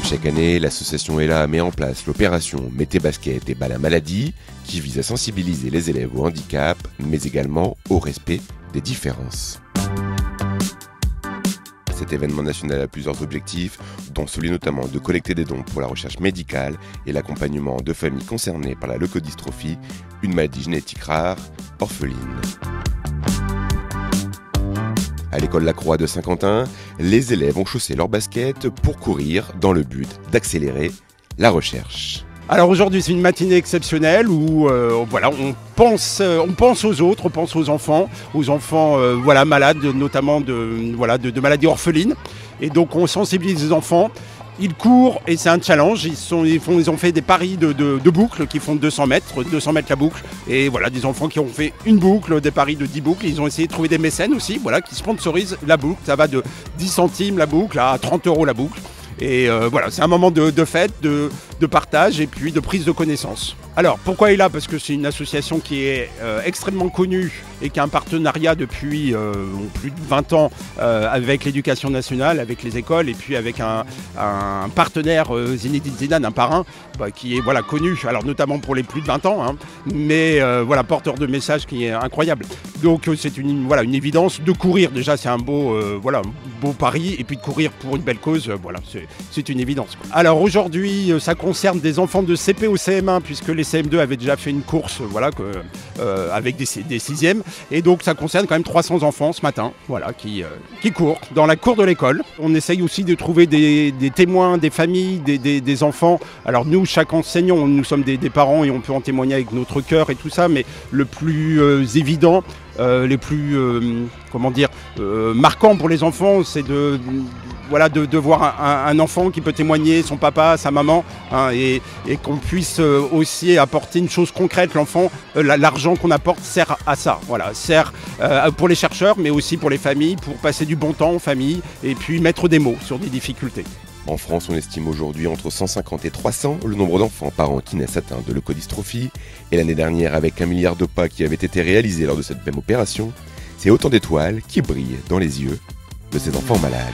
Chaque année, l'association ELA met en place l'opération Mettez basket et bas la maladie, qui vise à sensibiliser les élèves au handicap, mais également au respect des différences. Cet événement national a plusieurs objectifs, dont celui notamment de collecter des dons pour la recherche médicale et l'accompagnement de familles concernées par la leucodystrophie, une maladie génétique rare, orpheline. À l'école Lacroix de Saint-Quentin, les élèves ont chaussé leurs baskets pour courir dans le but d'accélérer la recherche. Alors aujourd'hui c'est une matinée exceptionnelle où on pense aux autres, on pense aux enfants malades, notamment de maladies orphelines. Et donc on sensibilise les enfants. Ils courent et c'est un challenge, ils ont fait des paris de boucles qui font 200 mètres la boucle. Et voilà, des enfants qui ont fait une boucle, des paris de 10 boucles. Ils ont essayé de trouver des mécènes aussi, qui sponsorisent la boucle. Ça va de 10 centimes la boucle à 30 € la boucle. Et c'est un moment de fête, de partage et puis de prise de connaissance. Alors pourquoi il est là? Parce que c'est une association qui est extrêmement connue et qui a un partenariat depuis plus de 20 ans avec l'éducation nationale, avec les écoles et puis avec un partenaire, Zinedine Zidane, un parrain, qui est connu, alors notamment pour les plus de 20 ans, mais porteur de messages qui est incroyable. Donc c'est une évidence de courir, déjà c'est un beau pari, et puis de courir pour une belle cause, c'est une évidence. Alors aujourd'hui ça concerne des enfants de CP au CM1 puisque les CM2 avaient déjà fait une course avec des 6e, et donc ça concerne quand même 300 enfants ce matin qui courent dans la cour de l'école. On essaye aussi de trouver des témoins, des familles, des enfants. Alors nous, chaque enseignant, nous sommes des parents et on peut en témoigner avec notre cœur et tout ça, mais le plus évident, les plus marquants pour les enfants, c'est de voir un enfant qui peut témoigner, son papa, sa maman, et qu'on puisse aussi apporter une chose concrète. L'enfant, l'argent qu'on apporte sert à ça, sert pour les chercheurs, mais aussi pour les familles, pour passer du bon temps en famille, et puis mettre des mots sur des difficultés. En France, on estime aujourd'hui entre 150 et 300 le nombre d'enfants par an qui naissent atteints de leucodystrophie. Et l'année dernière, avec 1 milliard de pas qui avaient été réalisés lors de cette même opération, c'est autant d'étoiles qui brillent dans les yeux de ces enfants malades.